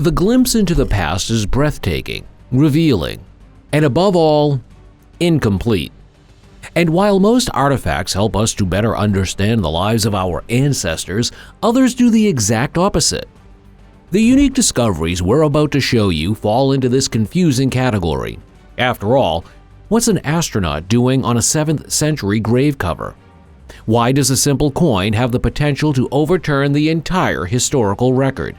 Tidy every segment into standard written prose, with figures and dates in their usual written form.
The glimpse into the past is breathtaking, revealing, and above all, incomplete. And while most artifacts help us to better understand the lives of our ancestors, others do the exact opposite. The unique discoveries we're about to show you fall into this confusing category. After all, what's an astronaut doing on a 7th century grave cover? Why does a simple coin have the potential to overturn the entire historical record?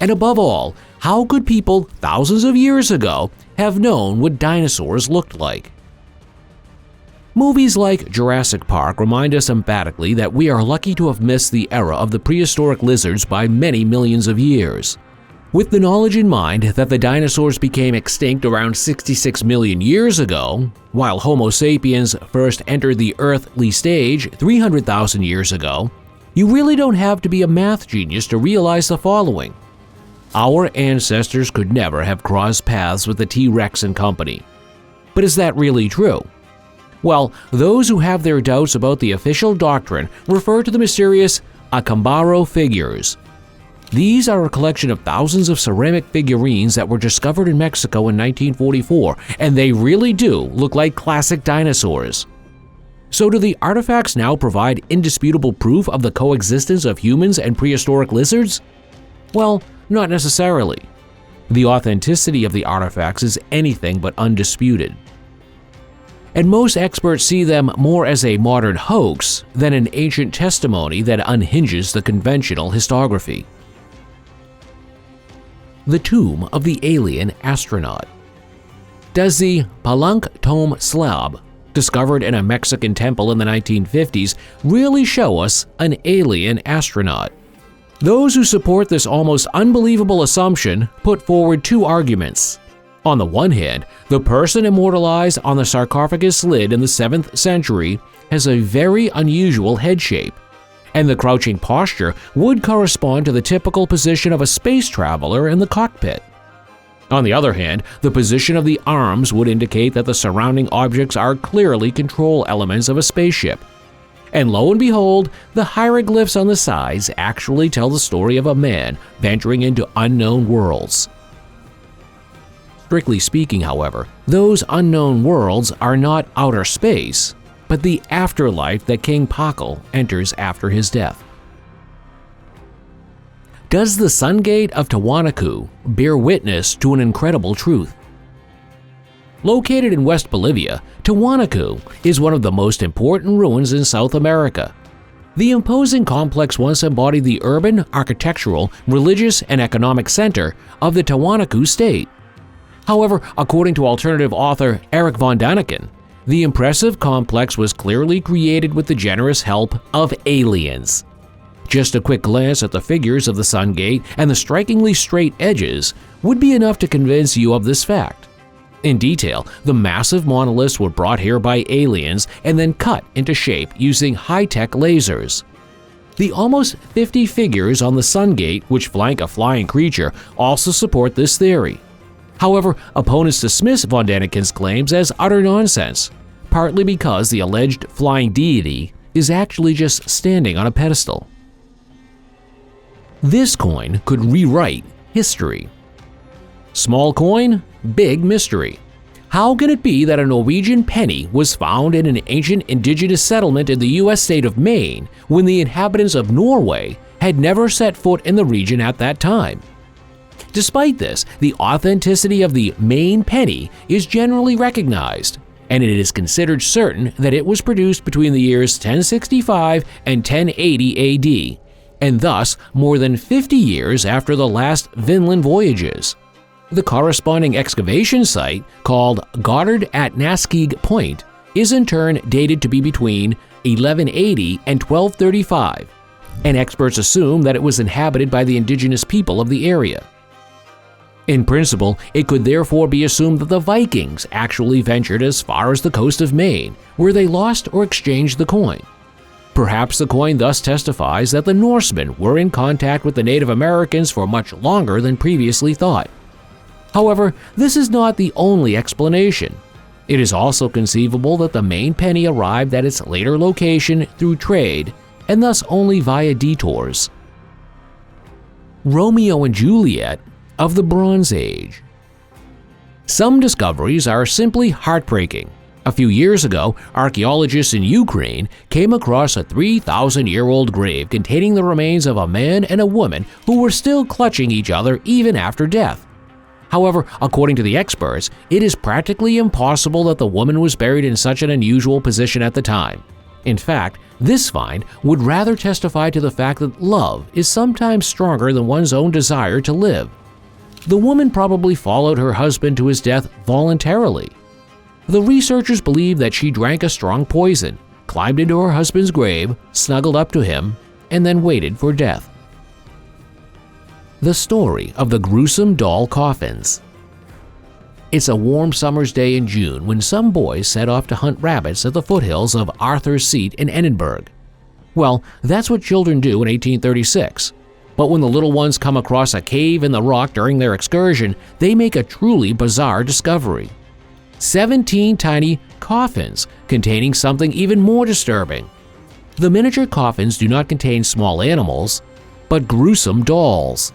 And above all, how could people thousands of years ago have known what dinosaurs looked like? Movies like Jurassic Park remind us emphatically that we are lucky to have missed the era of the prehistoric lizards by many millions of years. With the knowledge in mind that the dinosaurs became extinct around 66 million years ago, while Homo sapiens first entered the earthly stage 300,000 years ago, you really don't have to be a math genius to realize the following. Our ancestors could never have crossed paths with the T-Rex and company. But is that really true? Well, those who have their doubts about the official doctrine refer to the mysterious Acambaro figures. These are a collection of thousands of ceramic figurines that were discovered in Mexico in 1944, and they really do look like classic dinosaurs. So do the artifacts now provide indisputable proof of the coexistence of humans and prehistoric lizards? Well, not necessarily. The authenticity of the artifacts is anything but undisputed. And most experts see them more as a modern hoax than an ancient testimony that unhinges the conventional historiography. The tomb of the alien astronaut. Does the Palenque tomb slab, discovered in a Mexican temple in the 1950s, really show us an alien astronaut? Those who support this almost unbelievable assumption put forward two arguments. On the one hand, the person immortalized on the sarcophagus lid in the 7th century has a very unusual head shape, and the crouching posture would correspond to the typical position of a space traveler in the cockpit. On the other hand, the position of the arms would indicate that the surrounding objects are clearly control elements of a spaceship. And lo and behold, the hieroglyphs on the sides actually tell the story of a man venturing into unknown worlds. Strictly speaking, however, those unknown worlds are not outer space, but the afterlife that King Pakal enters after his death. Does the Sungate of Tanaku bear witness to an incredible truth? Located in West Bolivia, Tanaku is one of the most important ruins in South America. The imposing complex once embodied the urban, architectural, religious, and economic center of the Tanaku state. However, according to alternative author Eric von Daniken, the impressive complex was clearly created with the generous help of aliens. Just a quick glance at the figures of the Sungate and the strikingly straight edges would be enough to convince you of this fact. In detail, the massive monoliths were brought here by aliens and then cut into shape using high-tech lasers. The almost 50 figures on the Sungate, which flank a flying creature, also support this theory. However, opponents dismiss von Daniken's claims as utter nonsense, partly because the alleged flying deity is actually just standing on a pedestal. This coin could rewrite history. Small coin, big mystery. How can it be that a Norwegian penny was found in an ancient indigenous settlement in the US state of Maine when the inhabitants of Norway had never set foot in the region at that time? Despite this, the authenticity of the Maine penny is generally recognized, and it is considered certain that it was produced between the years 1065 and 1080 AD, and thus more than 50 years after the last Vinland voyages. The corresponding excavation site, called Goddard at Naskig Point, is in turn dated to be between 1180 and 1235, and experts assume that it was inhabited by the indigenous people of the area. In principle, it could therefore be assumed that the Vikings actually ventured as far as the coast of Maine, where they lost or exchanged the coin. Perhaps the coin thus testifies that the Norsemen were in contact with the Native Americans for much longer than previously thought. However, this is not the only explanation. It is also conceivable that the Maine penny arrived at its later location through trade, and thus only via detours. Romeo and Juliet of the Bronze Age. Some discoveries are simply heartbreaking. A few years ago, archaeologists in Ukraine came across a 3,000-year-old grave containing the remains of a man and a woman who were still clutching each other even after death. However, according to the experts, it is practically impossible that the woman was buried in such an unusual position at the time. In fact, this find would rather testify to the fact that love is sometimes stronger than one's own desire to live. The woman probably followed her husband to his death voluntarily. The researchers believe that she drank a strong poison, climbed into her husband's grave, snuggled up to him, and then waited for death. The story of the gruesome doll coffins. It's a warm summer's day in June when some boys set off to hunt rabbits at the foothills of Arthur's Seat in Edinburgh. Well, that's what children do in 1836. But when the little ones come across a cave in the rock during their excursion, they make a truly bizarre discovery. 17 tiny coffins containing something even more disturbing. The miniature coffins do not contain small animals, but gruesome dolls.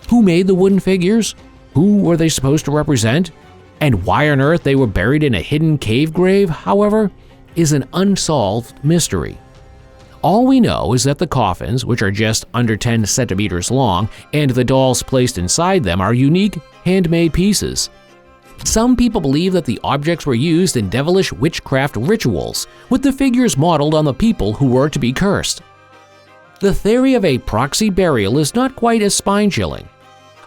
Who made the wooden figures? Who were they supposed to represent? And why on earth they were buried in a hidden cave grave, however, is an unsolved mystery. All we know is that the coffins, which are just under 10 centimeters long, and the dolls placed inside them are unique, handmade pieces. Some people believe that the objects were used in devilish witchcraft rituals, with the figures modeled on the people who were to be cursed. The theory of a proxy burial is not quite as spine-chilling.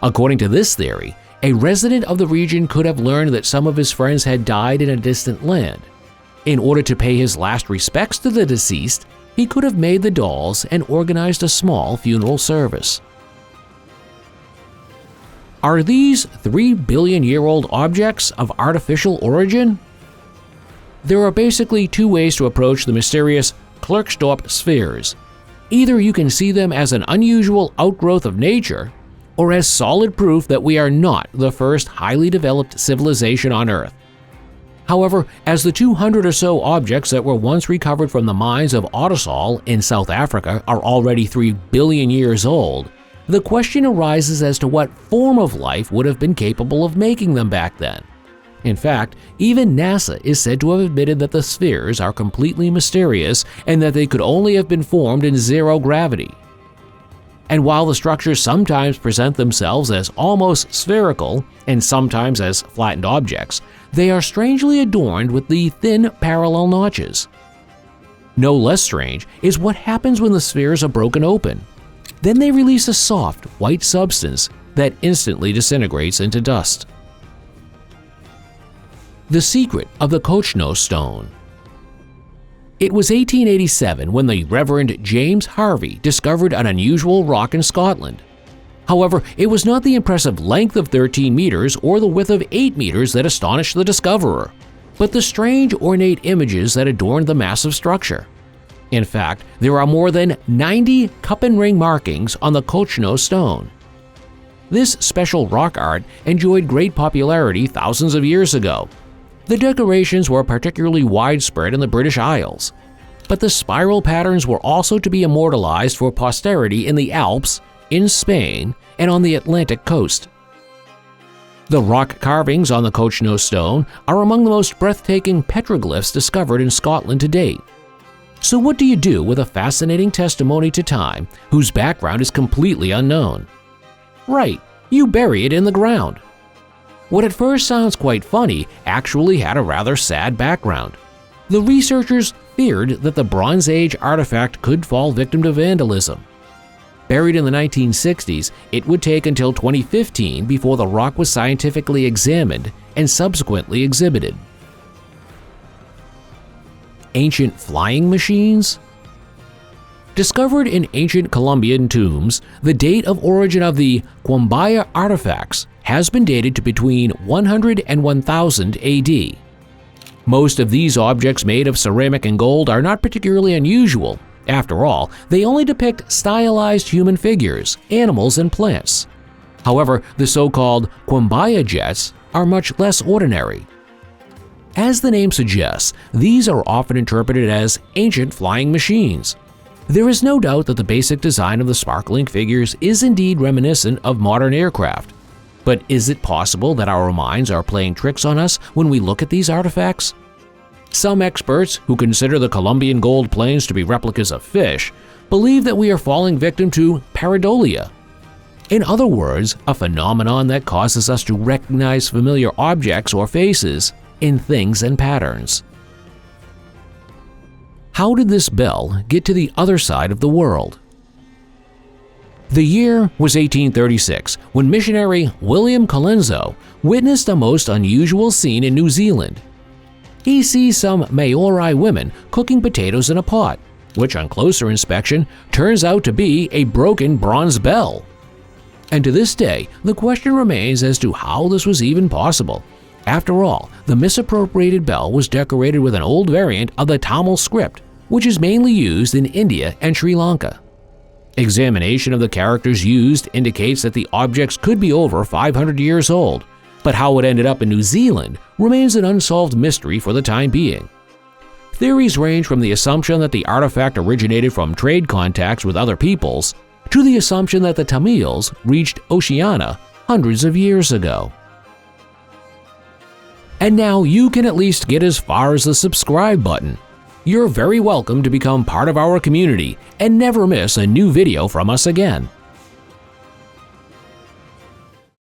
According to this theory, a resident of the region could have learned that some of his friends had died in a distant land. In order to pay his last respects to the deceased, he could have made the dolls and organized a small funeral service. Are these 3-billion-year-old objects of artificial origin? There are basically two ways to approach the mysterious Klerksdorp spheres. Either you can see them as an unusual outgrowth of nature, or as solid proof that we are not the first highly developed civilization on Earth. However, as the 200 or so objects that were once recovered from the mines of Ottosol in South Africa are already 3 billion years old, the question arises as to what form of life would have been capable of making them back then. In fact, even NASA is said to have admitted that the spheres are completely mysterious and that they could only have been formed in zero gravity. And while the structures sometimes present themselves as almost spherical and sometimes as flattened objects, they are strangely adorned with the thin parallel notches. No less strange is what happens when the spheres are broken open. Then they release a soft, white substance that instantly disintegrates into dust. The secret of the Cochno stone. It was 1887 when the Reverend James Harvey discovered an unusual rock in Scotland. However, it was not the impressive length of 13 meters or the width of 8 meters that astonished the discoverer, but the strange ornate images that adorned the massive structure. In fact, there are more than 90 cup and ring markings on the Cochno stone. This special rock art enjoyed great popularity thousands of years ago. The decorations were particularly widespread in the British Isles, but the spiral patterns were also to be immortalized for posterity in the Alps, in Spain, and on the Atlantic coast. The rock carvings on the Cochno stone are among the most breathtaking petroglyphs discovered in Scotland to date. So what do you do with a fascinating testimony to time whose background is completely unknown? Right, you bury it in the ground. What at first sounds quite funny actually had a rather sad background. The researchers feared that the Bronze Age artifact could fall victim to vandalism. Buried in the 1960s, it would take until 2015 before the rock was scientifically examined and subsequently exhibited. Ancient flying machines? Discovered in ancient Columbian tombs, the date of origin of the Quambaya artifacts has been dated to between 100 and 1000 AD. Most of these objects made of ceramic and gold are not particularly unusual. After all, they only depict stylized human figures, animals, and plants. However, the so-called Quambaya jets are much less ordinary. As the name suggests, these are often interpreted as ancient flying machines. There is no doubt that the basic design of the sparkling figures is indeed reminiscent of modern aircraft. But is it possible that our minds are playing tricks on us when we look at these artifacts? Some experts, who consider the Colombian gold planes to be replicas of fish, believe that we are falling victim to pareidolia. In other words, a phenomenon that causes us to recognize familiar objects or faces in things and patterns. How did this bell get to the other side of the world? The year was 1836, when missionary William Colenso witnessed a most unusual scene in New Zealand. He sees some Maori women cooking potatoes in a pot, which on closer inspection turns out to be a broken bronze bell. And to this day, the question remains as to how this was even possible. After all, the misappropriated bell was decorated with an old variant of the Tamil script, which is mainly used in India and Sri Lanka. Examination of the characters used indicates that the objects could be over 500 years old, but how it ended up in New Zealand remains an unsolved mystery for the time being. Theories range from the assumption that the artifact originated from trade contacts with other peoples, to the assumption that the Tamils reached Oceania hundreds of years ago. And now you can at least get as far as the subscribe button. You're very welcome to become part of our community and never miss a new video from us again.